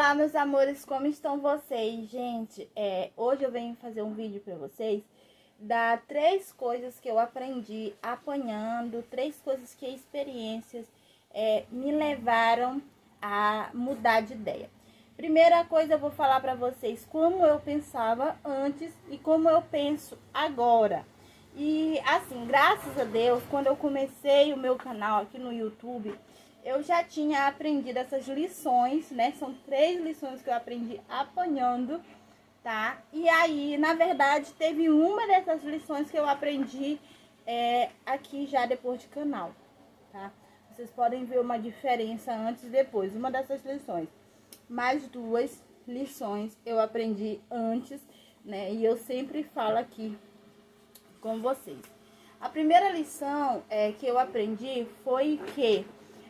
Olá, meus amores, como estão vocês? Gente, hoje eu venho fazer um vídeo pra vocês dar 3 coisas que eu aprendi apanhando, 3 coisas que experiências me levaram a mudar de ideia. Primeira coisa, eu vou falar pra vocês como eu pensava antes e como eu penso agora. E assim, graças a Deus, quando eu comecei o meu canal aqui no YouTube, eu já tinha aprendido essas lições, né? São 3 lições que eu aprendi apanhando, tá? E aí, na verdade, teve uma dessas lições que eu aprendi aqui já depois de canal, tá? Vocês podem ver uma diferença antes e depois. Uma dessas lições. Mais 2 lições eu aprendi antes, né? E eu sempre falo aqui com vocês. A primeira lição que eu aprendi foi que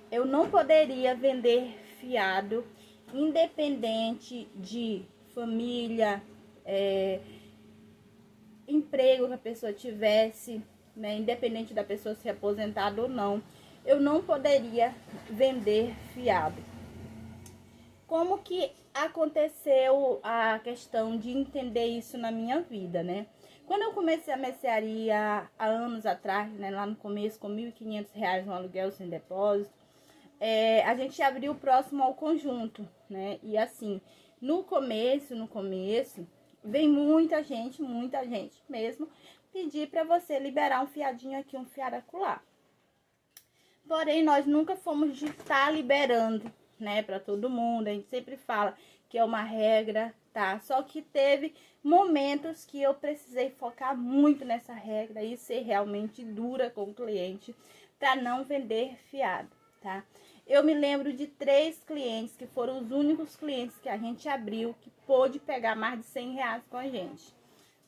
eu não poderia vender fiado, independente de família, emprego que a pessoa tivesse, né? Independente da pessoa ser aposentada ou não, eu não poderia vender fiado. Como que aconteceu a questão de entender isso na minha vida, né? Quando eu comecei a mercearia há anos atrás, né, lá no começo, com R$1.500 no aluguel sem depósito, a gente abriu próximo ao conjunto, né? E assim, no começo, vem muita gente mesmo, pedir para você liberar um fiadinho aqui, um fiado acolá. Porém, nós nunca fomos de estar liberando, né, para todo mundo. A gente sempre fala que é uma regra, tá? Só que teve momentos que eu precisei focar muito nessa regra e ser realmente dura com o cliente para não vender fiado, tá? Eu me lembro de 3 clientes que foram os únicos clientes que a gente abriu que pôde pegar mais de R$100 com a gente,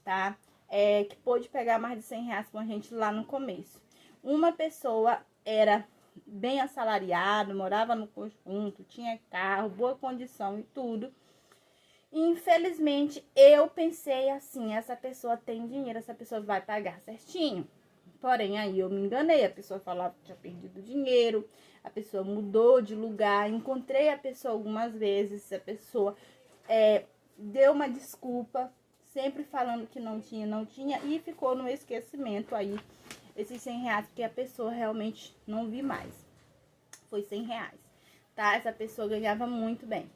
tá? Que pôde pegar mais de R$100 com a gente lá no começo. Uma pessoa era bem assalariado, morava no conjunto, tinha carro, boa condição e tudo. E, infelizmente, eu pensei assim, essa pessoa tem dinheiro, essa pessoa vai pagar certinho. Porém, aí eu me enganei, a pessoa falava que tinha perdido dinheiro, a pessoa mudou de lugar, encontrei a pessoa algumas vezes, a pessoa deu uma desculpa, sempre falando que não tinha, e ficou no esquecimento aí, esses R$100, porque a pessoa realmente não vi mais. Foi R$100, tá? Essa pessoa ganhava muito bem.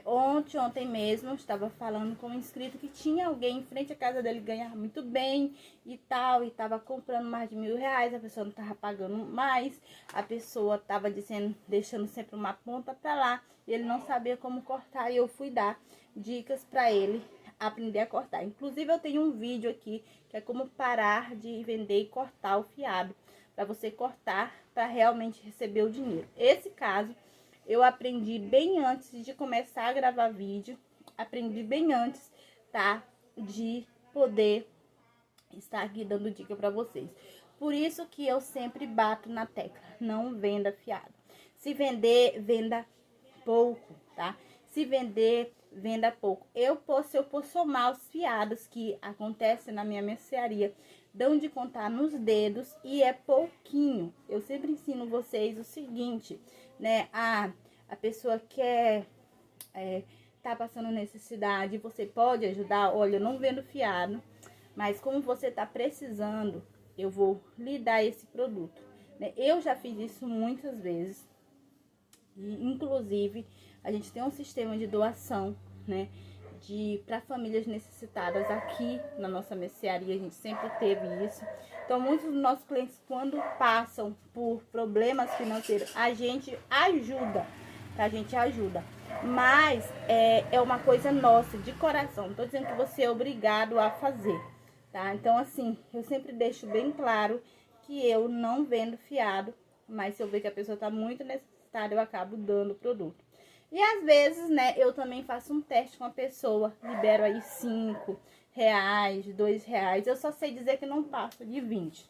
Ontem mesmo, eu estava falando com um inscrito que tinha alguém em frente à casa dele que ganhava muito bem e tal, e estava comprando mais de R$1.000, a pessoa não estava pagando mais, a pessoa estava dizendo, deixando sempre uma ponta para lá, e ele não sabia como cortar, e eu fui dar dicas para ele aprender a cortar. Inclusive, eu tenho um vídeo aqui que é como parar de vender e cortar o fiado, para você cortar para realmente receber o dinheiro. Esse caso eu aprendi bem antes de começar a gravar vídeo, aprendi bem antes, tá? De poder estar aqui dando dica para vocês. Por isso que eu sempre bato na tecla, não venda fiado. Se vender, venda pouco, tá? Se vender, venda pouco. Se eu for somar os fiados que acontecem na minha mercearia, dão de contar nos dedos e é pouquinho. Eu sempre ensino vocês o seguinte, né? A pessoa quer tá passando necessidade, você pode ajudar? Olha, eu não vendo fiado, mas como você tá precisando, eu vou lhe dar esse produto, né? Eu já fiz isso muitas vezes. E, inclusive, a gente tem um sistema de doação, né, para famílias necessitadas aqui na nossa mercearia, a gente sempre teve isso. Então, muitos dos nossos clientes, quando passam por problemas financeiros, a gente ajuda, tá? A gente ajuda. Mas é uma coisa nossa, de coração. Não tô dizendo que você é obrigado a fazer, tá? Então, assim, eu sempre deixo bem claro que eu não vendo fiado, mas se eu ver que a pessoa tá muito necessitada, eu acabo dando o produto. E às vezes, né, eu também faço um teste com a pessoa, libero aí R$5, R$2, eu só sei dizer que não passa de 20,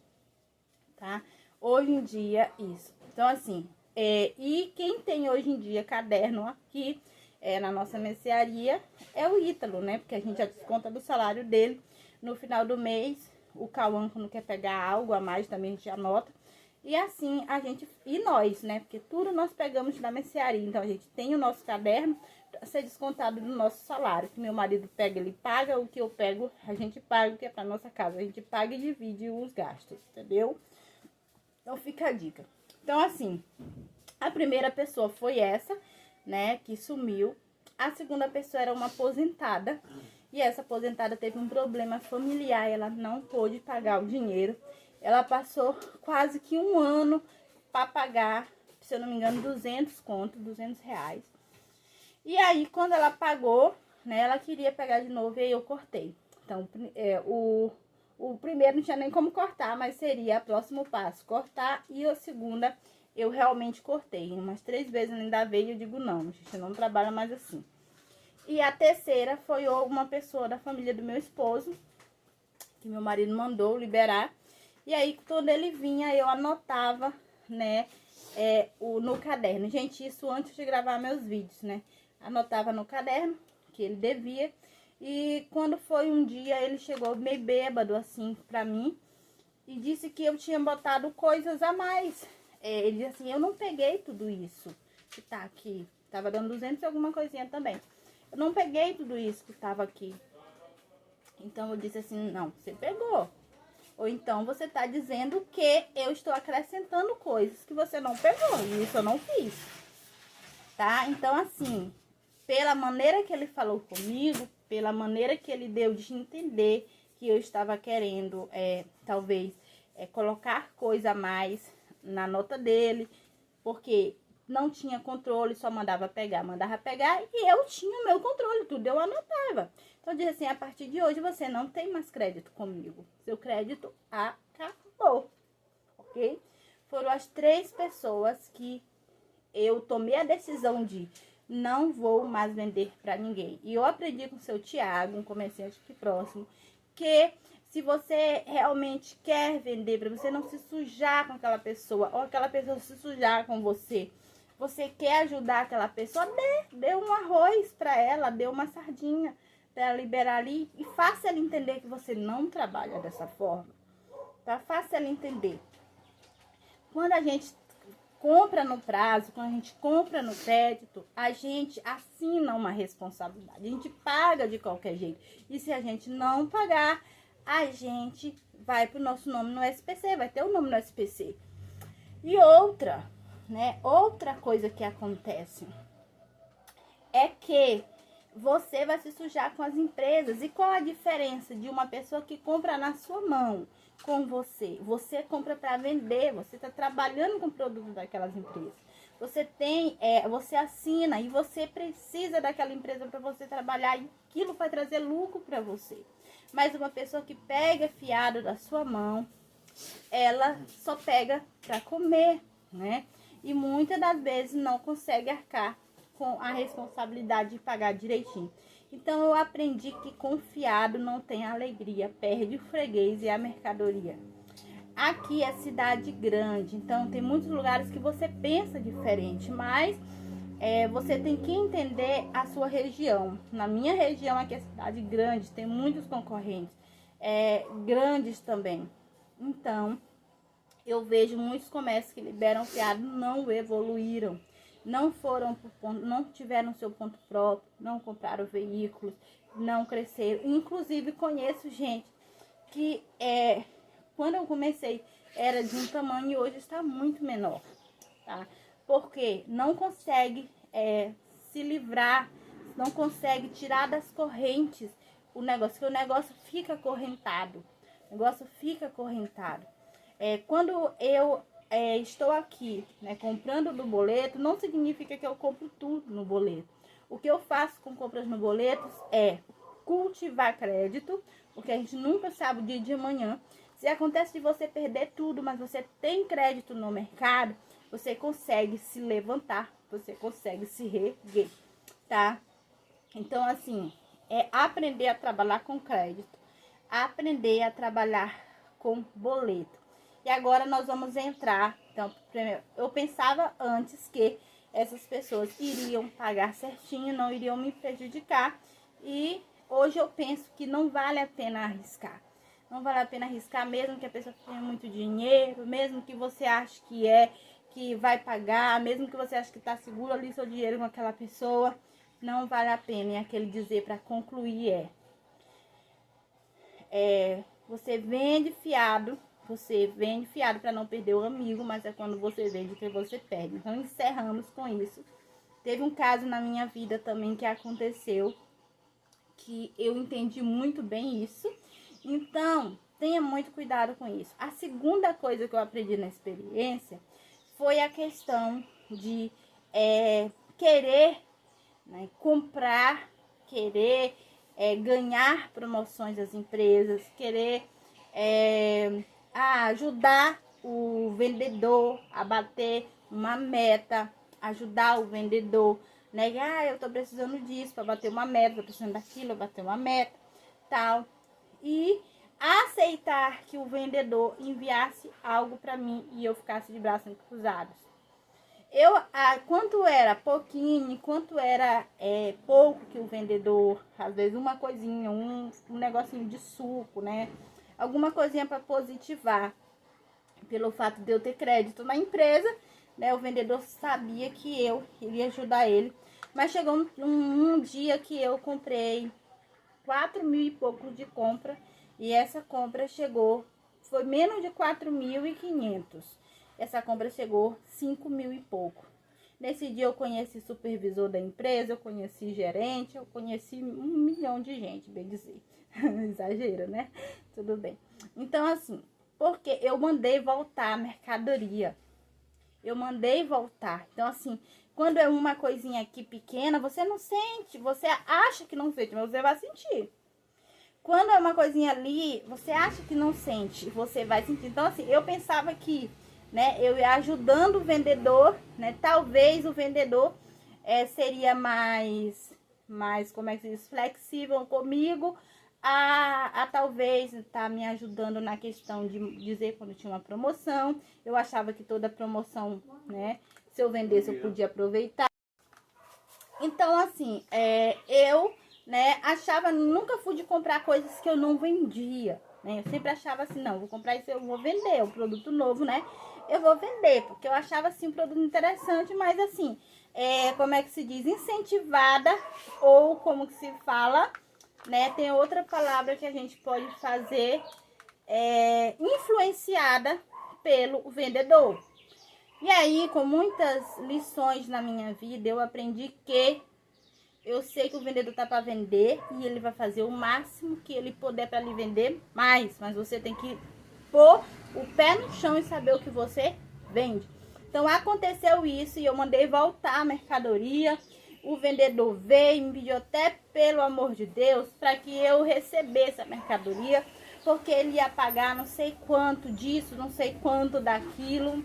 tá? Hoje em dia, isso. Então, assim, e quem tem hoje em dia caderno aqui, na nossa mercearia, é o Ítalo, né? Porque a gente já desconta do salário dele no final do mês. O Cauã, quando quer pegar algo a mais, também a gente anota. E assim a gente, e nós, né? Porque tudo nós pegamos da mercearia. Então a gente tem o nosso caderno para ser descontado do nosso salário. Que meu marido pega, ele paga, o que eu pego, a gente paga, o que é para nossa casa. A gente paga e divide os gastos, entendeu? Então fica a dica. Então assim, a primeira pessoa foi essa, né, que sumiu. A segunda pessoa era uma aposentada. E essa aposentada teve um problema familiar, ela não pôde pagar o dinheiro. Ela passou quase que um ano para pagar, se eu não me engano, 200 reais. E aí, quando ela pagou, né, ela queria pegar de novo e aí eu cortei. Então, o primeiro não tinha nem como cortar, mas seria o próximo passo, cortar. E a segunda, eu realmente cortei. Umas 3 vezes ainda veio e eu digo, não, a gente não trabalha mais assim. E a terceira foi uma pessoa da família do meu esposo, que meu marido mandou liberar. E aí, quando ele vinha, eu anotava, né, no caderno. Gente, isso antes de gravar meus vídeos, né? Anotava no caderno que ele devia. E quando foi um dia, ele chegou meio bêbado, assim, pra mim. E disse que eu tinha botado coisas a mais. Ele disse assim, eu não peguei tudo isso que tá aqui. Tava dando 200 e alguma coisinha também. Eu não peguei tudo isso que tava aqui. Então eu disse assim, não, você pegou. Ou então você tá dizendo que eu estou acrescentando coisas que você não pegou. E isso eu não fiz. Tá? Então assim, pela maneira que ele falou comigo, pela maneira que ele deu de entender que eu estava querendo, talvez, colocar coisa a mais na nota dele, porque não tinha controle, só mandava pegar, e eu tinha o meu controle, tudo eu anotava. Então, eu disse assim, a partir de hoje você não tem mais crédito comigo, seu crédito acabou, ok? Foram as 3 pessoas que eu tomei a decisão de não vou mais vender para ninguém. E eu aprendi com o seu Tiago, um comerciante aqui próximo, que se você realmente quer vender, para você não se sujar com aquela pessoa, ou aquela pessoa se sujar com você, você quer ajudar aquela pessoa, dê um arroz para ela, dê uma sardinha para ela liberar ali e faça ela entender que você não trabalha dessa forma, tá? Faça ela entender. Quando a gente compra no prazo, quando a gente compra no crédito, a gente assina uma responsabilidade, a gente paga de qualquer jeito. E se a gente não pagar, a gente vai pro nosso nome no SPC, vai ter o nome no SPC. E outra, né, outra coisa que acontece é que você vai se sujar com as empresas. E qual a diferença de uma pessoa que compra na sua mão com você? Você compra para vender, você está trabalhando com o produto daquelas empresas. Você tem, você assina e você precisa daquela empresa para você trabalhar e aquilo vai trazer lucro para você. Mas uma pessoa que pega fiado da sua mão, ela só pega para comer, né? E muitas das vezes não consegue arcar com a responsabilidade de pagar direitinho. Então eu aprendi que confiado não tem alegria, perde o freguês e a mercadoria. Aqui é cidade grande, então tem muitos lugares que você pensa diferente, mas você tem que entender a sua região. Na minha região aqui é cidade grande, tem muitos concorrentes, grandes também. Então eu vejo muitos comércios que liberam fiado não evoluíram. Não foram por ponto, não tiveram seu ponto próprio, não compraram veículos, não cresceram. Inclusive conheço gente que quando eu comecei era de um tamanho e hoje está muito menor, tá? Porque não consegue se livrar, não consegue tirar das correntes o negócio, que o negócio fica acorrentado. O negócio fica acorrentado. Quando eu estou aqui, né, comprando no boleto, não significa que eu compro tudo no boleto. O que eu faço com compras no boleto é cultivar crédito, porque a gente nunca sabe o dia de amanhã. Se acontece de você perder tudo, mas você tem crédito no mercado, você consegue se levantar, você consegue se reerguer, tá? Então, assim, aprender a trabalhar com crédito, aprender a trabalhar com boleto. E agora nós vamos entrar. Então, primeiro, eu pensava antes que essas pessoas iriam pagar certinho, não iriam me prejudicar. E hoje eu penso que não vale a pena arriscar. não vale a pena arriscar, mesmo que a pessoa tenha muito dinheiro, mesmo que você ache que vai pagar, mesmo que você ache que está seguro ali seu dinheiro com aquela pessoa, não vale a pena. E aquele dizer para concluir você vende fiado para não perder o amigo, mas é quando você vende que você perde. Então encerramos com isso. Teve um caso na minha vida também que aconteceu, que eu entendi muito bem isso. Então, tenha muito cuidado com isso. A segunda coisa que eu aprendi na experiência foi a questão de querer, né, comprar, querer ganhar promoções das empresas, querer ajudar o vendedor a bater uma meta, ajudar o vendedor, né? Eu tô precisando disso para bater uma meta, tô precisando daquilo, bater uma meta, tal. E aceitar que o vendedor enviasse algo para mim e eu ficasse de braços cruzados. Quanto era pouquinho, quanto era pouco que o vendedor, às vezes uma coisinha, um negocinho de suco, né? Alguma coisinha para positivar. Pelo fato de eu ter crédito na empresa, né? O vendedor sabia que eu iria ajudar ele. Mas chegou um dia que eu comprei 4.000 e poucos de compra. E essa compra foi menos de 4.500. Essa compra chegou 5.000 e pouco. Nesse dia eu conheci supervisor da empresa, eu conheci gerente, eu conheci 1 milhão de gente, bem dizer. Exagero, né? Tudo bem. Então, assim, porque eu mandei voltar a mercadoria. Eu mandei voltar. Então, assim, quando é uma coisinha aqui pequena, você não sente, você acha que não sente, mas você vai sentir. Quando é uma coisinha ali, você acha que não sente, você vai sentir. Então, assim, eu pensava que, né, eu ia ajudando o vendedor, né, talvez o vendedor seria mais, como é que se diz, flexível comigo, a talvez tá me ajudando na questão de dizer quando tinha uma promoção. Eu achava que toda promoção, né, se eu vendesse eu podia aproveitar. Então, assim, eu, né, nunca fui de comprar coisas que eu não vendia, né? Eu sempre achava assim, não, vou comprar isso, eu vou vender, um produto novo, né? Eu vou vender, porque eu achava, assim, um produto interessante, mas, assim, como é que se diz? Incentivada, ou como que se fala, né? Tem outra palavra que a gente pode fazer, influenciada pelo vendedor. E aí, com muitas lições na minha vida, eu aprendi que eu sei que o vendedor tá para vender e ele vai fazer o máximo que ele puder para lhe vender mais, mas você tem que pôr o pé no chão e saber o que você vende. Então aconteceu isso e eu mandei voltar a mercadoria. O vendedor veio e me pediu até pelo amor de Deus para que eu recebesse a mercadoria, porque ele ia pagar não sei quanto disso, não sei quanto daquilo,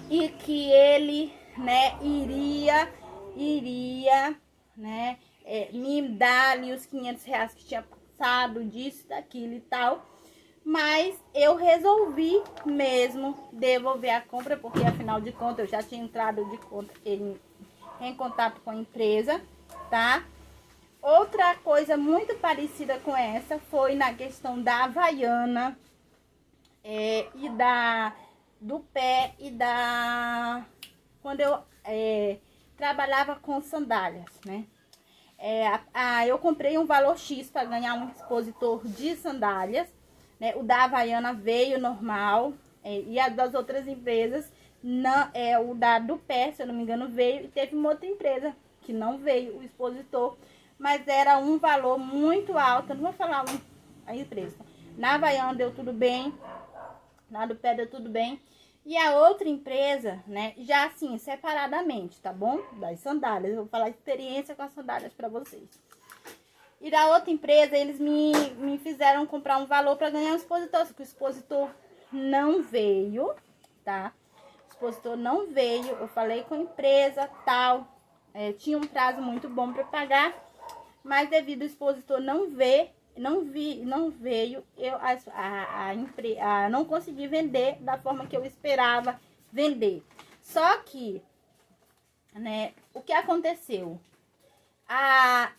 e que ele, né, iria, né, me dar ali os 500 reais que tinha passado, disso, daquilo e tal. Mas eu resolvi mesmo devolver a compra, porque afinal de contas eu já tinha entrado em contato com a empresa, tá? Outra coisa muito parecida com essa foi na questão da Havaiana e do pé e quando eu trabalhava com sandálias, né? Eu comprei um valor X para ganhar um expositor de sandálias, né? O da Havaiana veio normal, e as das outras empresas, não, do pé, se eu não me engano, veio, e teve uma outra empresa que não veio o expositor, mas era um valor muito alto. Eu não vou falar a empresa. Na Havaiana deu tudo bem, na do pé deu tudo bem. E a outra empresa, né, já assim, separadamente, tá bom? Das sandálias, eu vou falar a experiência com as sandálias pra vocês. E da outra empresa, eles me fizeram comprar um valor para ganhar um expositor, só que o expositor não veio, tá? O expositor não veio, eu falei com a empresa, tal, tinha um prazo muito bom para pagar, mas devido ao expositor não veio, eu não consegui vender da forma que eu esperava vender. Só que, né, o que aconteceu? A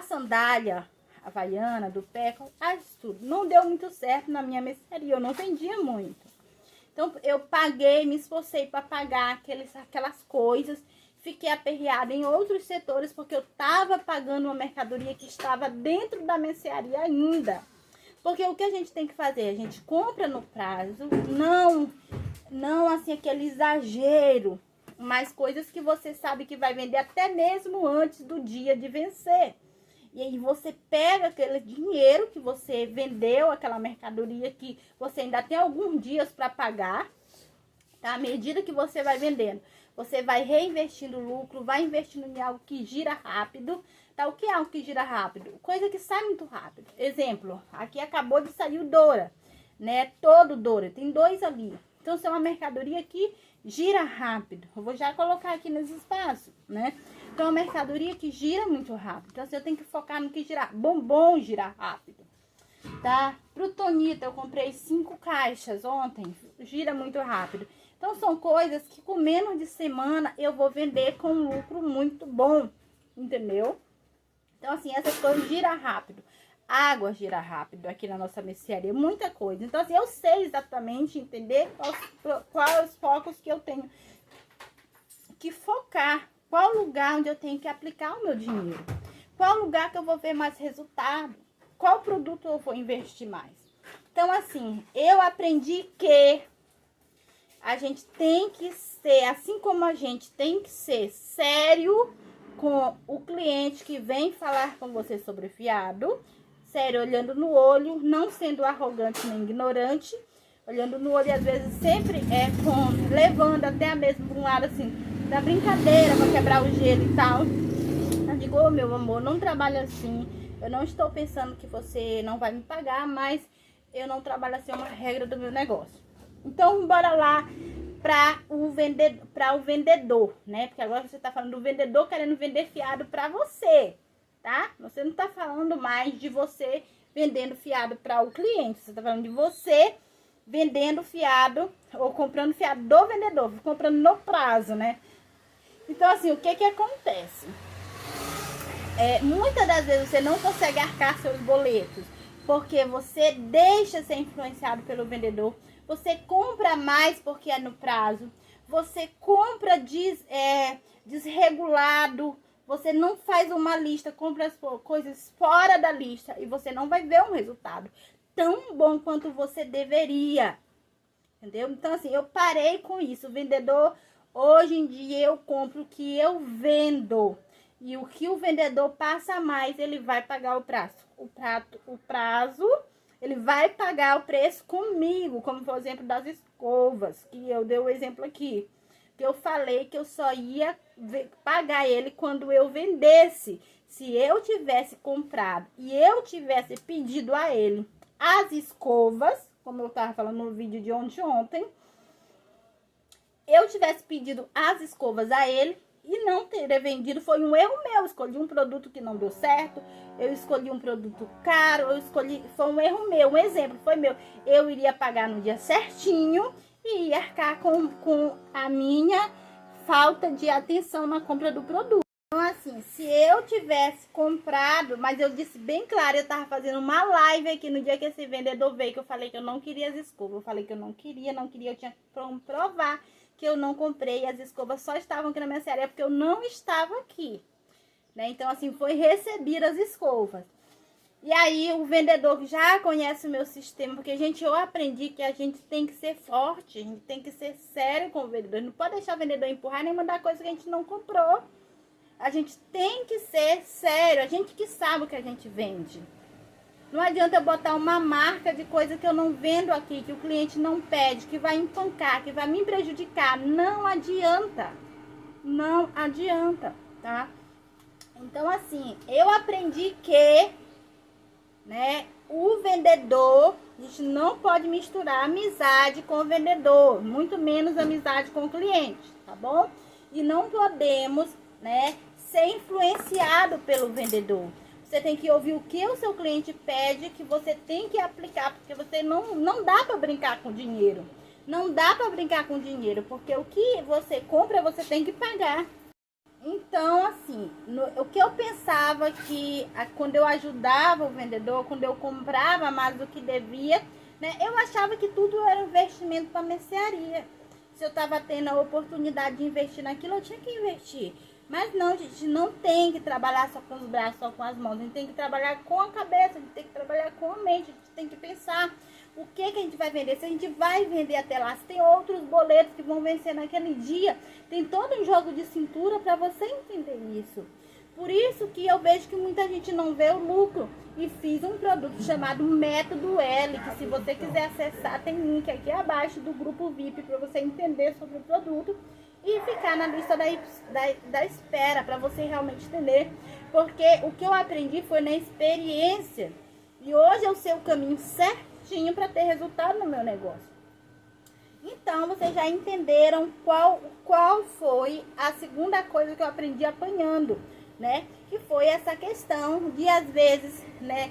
sandália, Havaiana, do pé, tudo. Não deu muito certo na minha mercearia, eu não vendia muito. Então, eu paguei, me esforcei para pagar aquelas coisas. Fiquei aperreada em outros setores, porque eu estava pagando uma mercadoria que estava dentro da mercearia ainda. Porque o que a gente tem que fazer? A gente compra no prazo, não assim, aquele exagero, mas coisas que você sabe que vai vender até mesmo antes do dia de vencer. E aí você pega aquele dinheiro que você vendeu, aquela mercadoria que você ainda tem alguns dias para pagar, tá? À medida que você vai vendendo, você vai reinvestindo lucro, vai investindo em algo que gira rápido, tá? O que é algo que gira rápido? Coisa que sai muito rápido. Exemplo, aqui acabou de sair o Dora, né? Todo Dora, tem 2 ali. Então, isso é uma mercadoria que gira rápido. Eu vou já colocar aqui nesse espaço, né? Então, é uma mercadoria que gira muito rápido. Então, assim, eu tenho que focar no que girar. Bombom gira rápido, tá? Pro Tonita, eu comprei 5 caixas ontem. Gira muito rápido. Então, são coisas que com menos de semana eu vou vender com um lucro muito bom, entendeu? Então, assim, essas coisas giram rápido. Água gira rápido aqui na nossa mercearia, muita coisa. Então, assim, eu sei exatamente, entender quais os focos que eu tenho que focar. Qual lugar onde eu tenho que aplicar o meu dinheiro? Qual lugar que eu vou ver mais resultado? Qual produto eu vou investir mais? Então, assim, eu aprendi que a gente tem que ser, assim como a gente tem que ser sério com o cliente que vem falar com você sobre fiado, sério, olhando no olho, não sendo arrogante nem ignorante, olhando no olho e às vezes sempre levando até mesmo um lado assim, da brincadeira, para quebrar o gelo e tal. Eu digo, ô meu amor, não trabalho assim, eu não estou pensando que você não vai me pagar, mas eu não trabalho assim, é uma regra do meu negócio. Então, bora lá para o vendedor, né? Porque agora você tá falando do vendedor querendo vender fiado para você, tá? Você não tá falando mais de você vendendo fiado para o cliente, você tá falando de você vendendo fiado ou comprando fiado do vendedor, comprando no prazo, né? Então, assim, o que que acontece? Muitas das vezes você não consegue arcar seus boletos, porque você deixa ser influenciado pelo vendedor, você compra mais porque é no prazo, você compra desregulado, você não faz uma lista, compra as coisas fora da lista e você não vai ver um resultado tão bom quanto você deveria, entendeu? Então, assim, eu parei com isso. O vendedor, hoje em dia, eu compro o que eu vendo. E o que o vendedor passa mais, ele vai pagar o prazo, ele vai pagar o preço comigo, como por exemplo das escovas, que eu dei o exemplo aqui. Que eu falei que eu só ia pagar ele quando eu vendesse. Se eu tivesse comprado e eu tivesse pedido a ele as escovas, como eu tava falando no vídeo de ontem, eu tivesse pedido as escovas a ele e não teria vendido, foi um erro meu. Eu escolhi um produto que não deu certo, eu escolhi um produto caro, foi um erro meu, um exemplo, foi meu. Eu iria pagar no dia certinho e ia arcar com a minha falta de atenção na compra do produto. Então, assim, se eu tivesse comprado, mas eu disse bem claro, eu tava fazendo uma live aqui no dia que esse vendedor veio, que eu falei que eu não queria as escovas, eu falei que eu não queria, eu tinha que provar que eu não comprei, as escovas só estavam aqui na minha mercearia porque eu não estava aqui, né? Então, assim, foi receber as escovas. E aí, o vendedor já conhece o meu sistema, porque, gente, eu aprendi que a gente tem que ser forte, a gente tem que ser sério com o vendedor. Não pode deixar o vendedor empurrar nem mandar coisa que a gente não comprou. A gente tem que ser sério, a gente que sabe o que a gente vende. Não adianta eu botar uma marca de coisa que eu não vendo aqui, que o cliente não pede, que vai empancar, que vai me prejudicar. Não adianta. Não adianta, tá? Então, assim, eu aprendi que, né, o vendedor, a gente não pode misturar amizade com o vendedor, muito menos amizade com o cliente, tá bom? E não podemos, né, ser influenciado pelo vendedor. Você tem que ouvir o que o seu cliente pede, que você tem que aplicar, porque você não dá para brincar com dinheiro. Não dá para brincar com dinheiro, porque o que você compra, você tem que pagar. Então, assim, o que eu pensava que quando eu ajudava o vendedor, quando eu comprava mais do que devia, né, eu achava que tudo era investimento para mercearia. Se eu estava tendo a oportunidade de investir naquilo, eu tinha que investir. Mas não, gente, não tem que trabalhar só com os braços, só com as mãos. A gente tem que trabalhar com a cabeça, a gente tem que trabalhar com a mente, a gente tem que pensar o que a gente vai vender. Se a gente vai vender até lá, se tem outros boletos que vão vencer naquele dia, tem todo um jogo de cintura para você entender isso. Por isso que eu vejo que muita gente não vê o lucro. E fiz um produto chamado Método L, que se você quiser acessar, tem link aqui abaixo do grupo VIP para você entender sobre o produto e ficar na lista da espera, para você realmente entender. Porque o que eu aprendi foi na experiência. E hoje eu sei o caminho certinho para ter resultado no meu negócio. Então, vocês já entenderam qual foi a segunda coisa que eu aprendi apanhando, né? Que foi essa questão de, às vezes, né,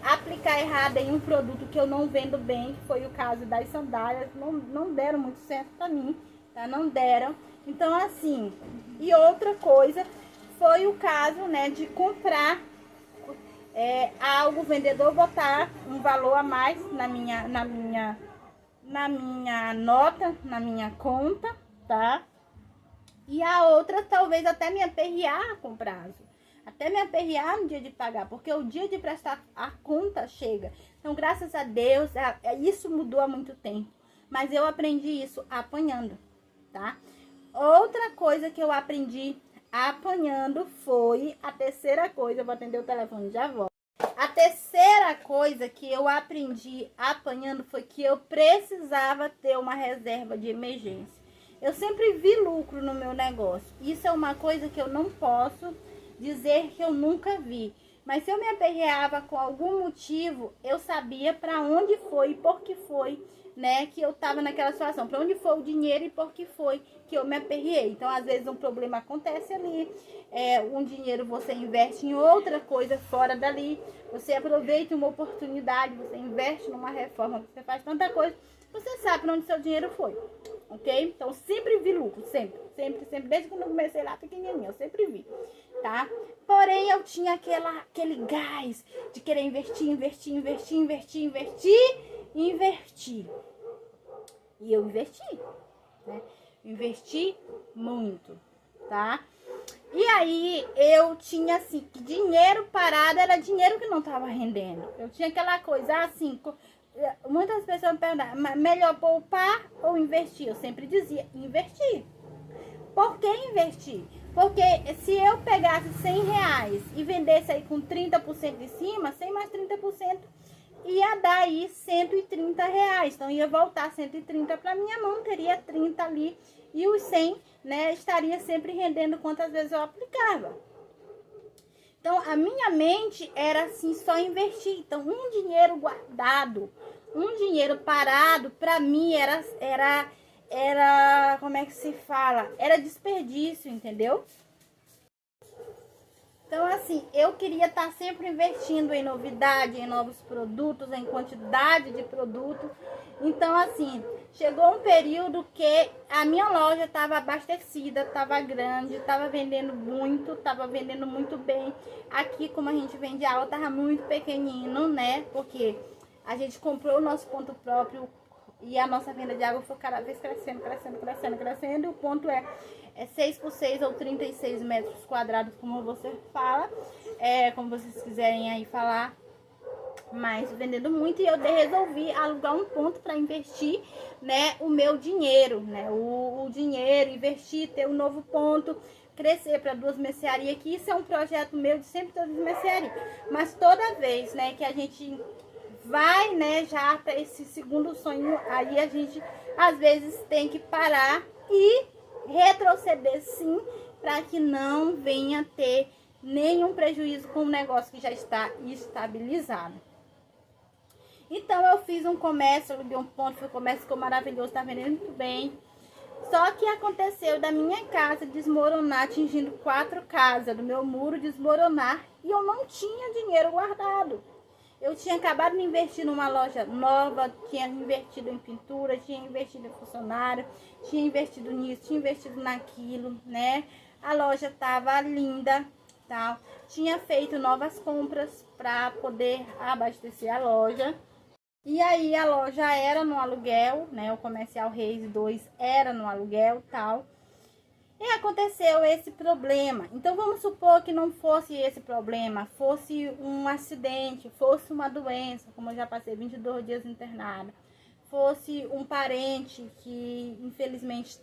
aplicar errado em um produto que eu não vendo bem, que foi o caso das sandálias. Não deram muito certo pra mim, tá? Não deram. Então, assim, e outra coisa foi o caso, né, de comprar algo, o vendedor botar um valor a mais na minha nota, na minha conta, tá? E a outra, talvez até me aperrear com prazo. Até me aperrear no dia de pagar, porque o dia de prestar a conta chega. Então, graças a Deus, isso mudou há muito tempo. Mas eu aprendi isso apanhando, tá? Outra coisa que eu aprendi apanhando foi a terceira coisa. Eu vou atender o telefone, já volto. A terceira coisa que eu aprendi apanhando foi que eu precisava ter uma reserva de emergência. Eu sempre vi lucro no meu negócio. Isso é uma coisa que eu não posso dizer que eu nunca vi. Mas se eu me aperreava com algum motivo, eu sabia para onde foi e por que foi, né, que eu tava naquela situação. Para onde foi o dinheiro e por que foi que eu me aperreei. Então, às vezes, um problema acontece ali. Um dinheiro você investe em outra coisa fora dali. Você aproveita uma oportunidade, você investe numa reforma, você faz tanta coisa. Você sabe para onde seu dinheiro foi, ok? Então, sempre vi lucro, sempre. Desde quando eu comecei lá pequenininha, eu sempre vi, tá? Porém, eu tinha aquele gás de querer investir. E eu investi, né? Investi muito, tá? E aí, eu tinha, assim, que dinheiro parado era dinheiro que não tava rendendo. Eu tinha aquela coisa, assim, muitas pessoas me perguntavam, melhor poupar ou investir? Eu sempre dizia, investir. Por que investir? Porque se eu pegasse 100 reais e vendesse aí com 30% de cima, 100 mais 30%, ia dar aí 130 reais. Então, ia voltar 130 para minha mão, teria 30 ali. E os 100, né, estaria sempre rendendo quantas vezes eu aplicava. Então, a minha mente era assim, só investir. Então, um dinheiro guardado, um dinheiro parado, para mim era, como é que se fala? Era desperdício, entendeu? Então, assim, eu queria estar sempre investindo em novidade, em novos produtos, em quantidade de produtos. Então, assim, chegou um período que a minha loja estava abastecida, estava grande, estava vendendo muito bem. Aqui, como a gente vende água, estava muito pequenino, né? Porque a gente comprou o nosso ponto próprio e a nossa venda de água foi cada vez crescendo. E o ponto é 6x6 ou 36 metros quadrados, como você fala, como vocês quiserem aí falar, mas vendendo muito. E eu resolvi alugar um ponto para investir, né, o meu dinheiro, né, o dinheiro, investir, ter um novo ponto, crescer para 2 mercearias, que isso é um projeto meu de sempre ter 2 mercearias. Mas toda vez, né, que a gente vai, né, já para esse segundo sonho, aí a gente às vezes tem que parar e retroceder, sim, para que não venha ter nenhum prejuízo com o negócio que já está estabilizado. Então, eu fiz um comércio, aluguei um ponto, foi um comércio, ficou maravilhoso, tá vendendo muito bem. Só que aconteceu da minha casa desmoronar, atingindo 4 casas, do meu muro desmoronar, e eu não tinha dinheiro guardado. Eu tinha acabado de investir numa loja nova, tinha investido em pintura, tinha investido em funcionário, tinha investido nisso, tinha investido naquilo, né? A loja tava linda, tal. Tinha feito novas compras para poder abastecer a loja. E aí a loja era no aluguel, né? O Comercial Reis 2 era no aluguel, tal. E aconteceu esse problema. Então vamos supor que não fosse esse problema, fosse um acidente, fosse uma doença, como eu já passei 22 dias internada, fosse um parente que infelizmente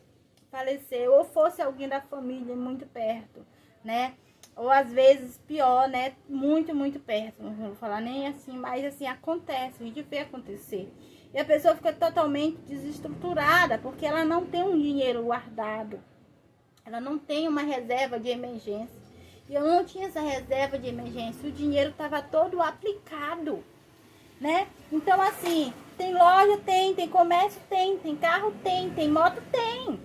faleceu, ou fosse alguém da família muito perto, né? Ou às vezes pior, né? Muito, muito perto. Não vou falar nem assim, mas assim, acontece, a gente vê acontecer. E a pessoa fica totalmente desestruturada, porque ela não tem um dinheiro guardado. Ela não tem uma reserva de emergência. E eu não tinha essa reserva de emergência. O dinheiro estava todo aplicado, né? Então, assim, tem loja, tem comércio, tem carro, tem moto, tem.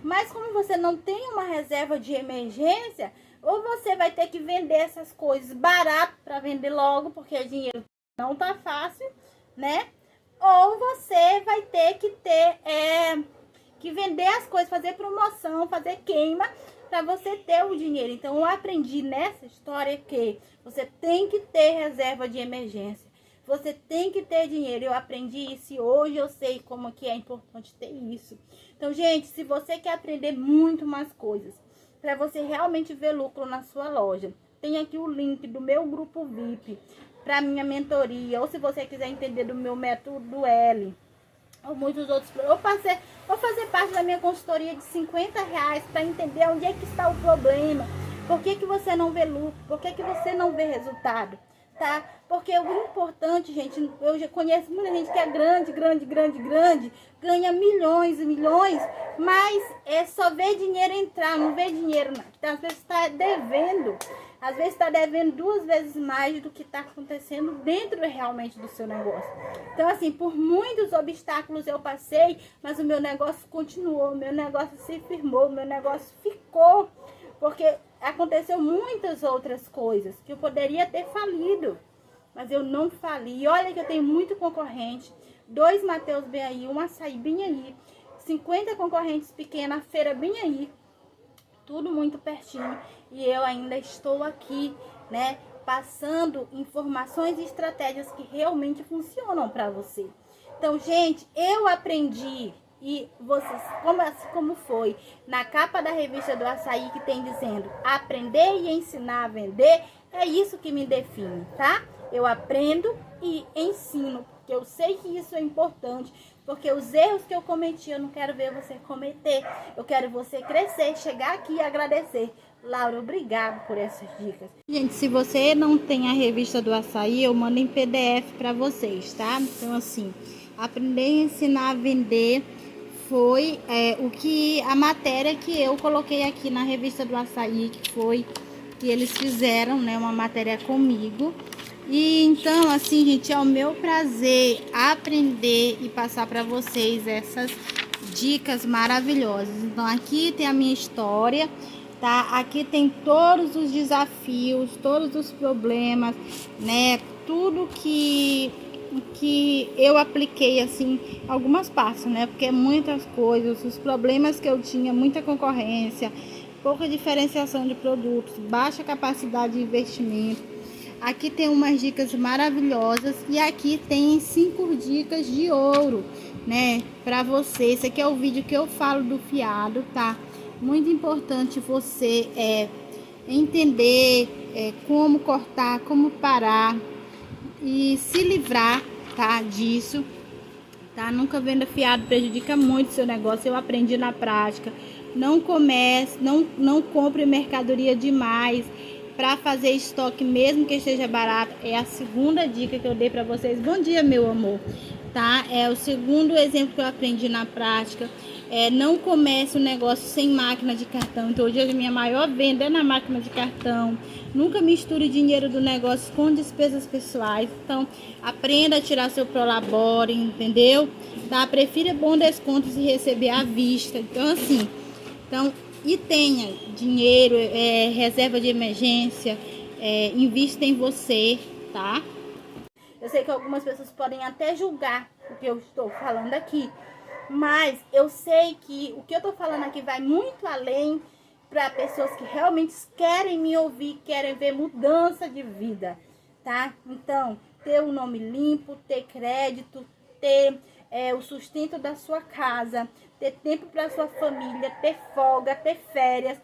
Mas como você não tem uma reserva de emergência, ou você vai ter que vender essas coisas barato para vender logo, porque o dinheiro não tá fácil, né? Ou você vai ter que ter que vender as coisas, fazer promoção, fazer queima para você ter o dinheiro. Então eu aprendi nessa história que você tem que ter reserva de emergência. Você tem que ter dinheiro. Eu aprendi isso e hoje eu sei como que é importante ter isso. Então, gente, se você quer aprender muito mais coisas, para você realmente ver lucro na sua loja, tem aqui o link do meu grupo VIP para minha mentoria. Ou se você quiser entender do meu método do L, ou muitos outros, vou fazer parte da minha consultoria de R$50 para entender onde é que está o problema. Por que que você não vê lucro? Por que que você não vê resultado? Tá? Porque o importante, gente, eu já conheço muita gente que é grande, ganha milhões e milhões, mas é só ver dinheiro entrar, não vê dinheiro, às vezes está devendo. Às vezes está devendo 2 vezes mais do que está acontecendo dentro realmente do seu negócio. Então, assim, por muitos obstáculos eu passei, mas o meu negócio continuou, o meu negócio se firmou, o meu negócio ficou. Porque aconteceu muitas outras coisas que eu poderia ter falido, mas eu não fali. E olha que eu tenho muito concorrente, 2 Mateus bem aí, um Açaí bem aí, 50 concorrentes pequenos, a feira bem aí, tudo muito pertinho. E eu ainda estou aqui, né, passando informações e estratégias que realmente funcionam para você. Então, gente, eu aprendi. E vocês, como foi na capa da revista do Açaí, que tem dizendo aprender e ensinar a vender, é isso que me define, tá? Eu aprendo e ensino, porque eu sei que isso é importante, porque os erros que eu cometi, eu não quero ver você cometer. Eu quero você crescer, chegar aqui e agradecer. Laura, obrigado por essas dicas. Gente, se você não tem a revista do Açaí, eu mando em PDF para vocês, tá? Então, assim, aprender e ensinar a vender foi a matéria que eu coloquei aqui na revista do Açaí, que foi que eles fizeram, né, uma matéria comigo. E então, assim, gente, é o meu prazer aprender e passar para vocês essas dicas maravilhosas. Então, aqui tem a minha história, tá? Aqui tem todos os desafios, todos os problemas, né? Tudo que eu apliquei, assim, algumas partes, né? Porque muitas coisas, os problemas que eu tinha, muita concorrência, pouca diferenciação de produtos, baixa capacidade de investimento. Aqui tem umas dicas maravilhosas e aqui tem 5 dicas de ouro, né? Pra você. Esse aqui é o vídeo que eu falo do fiado, tá? Muito importante você entender como cortar, como parar e se livrar, tá, disso, tá? Nunca venda fiado, prejudica muito o seu negócio. Eu aprendi na prática. Não comece, não compre mercadoria demais para fazer estoque, mesmo que esteja barato. É a segunda dica que eu dei para vocês. Bom dia, meu amor, tá? É o segundo exemplo que eu aprendi na prática. Não comece um negócio sem máquina de cartão. Então, hoje a minha maior venda é na máquina de cartão. Nunca misture dinheiro do negócio com despesas pessoais. Então, aprenda a tirar seu prolabore, entendeu? Tá? Prefira bons descontos e receber à vista. Então, assim, e tenha dinheiro, reserva de emergência, invista em você, tá? Eu sei que algumas pessoas podem até julgar o que eu estou falando aqui, mas eu sei que o que eu tô falando aqui vai muito além para pessoas que realmente querem me ouvir, querem ver mudança de vida, tá? Então, ter um nome limpo, ter crédito, ter o sustento da sua casa, ter tempo para sua família, ter folga, ter férias,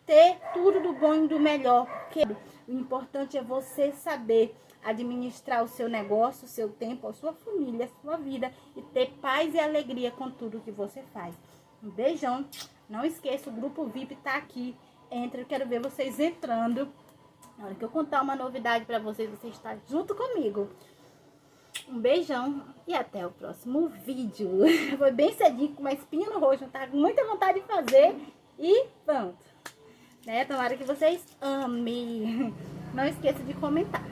ter tudo do bom e do melhor. Porque o importante é você saber administrar o seu negócio, o seu tempo, a sua família, a sua vida e ter paz e alegria com tudo que você faz. Um beijão. Não esqueça, o grupo VIP tá aqui. Entra, eu quero ver vocês entrando. Na hora que eu contar uma novidade para vocês, você está junto comigo. Um beijão e até o próximo vídeo. Foi bem cedinho, com uma espinha no rosto, tá com muita vontade de fazer. E pronto. Né? Tomara que vocês amem. Não esqueça de comentar.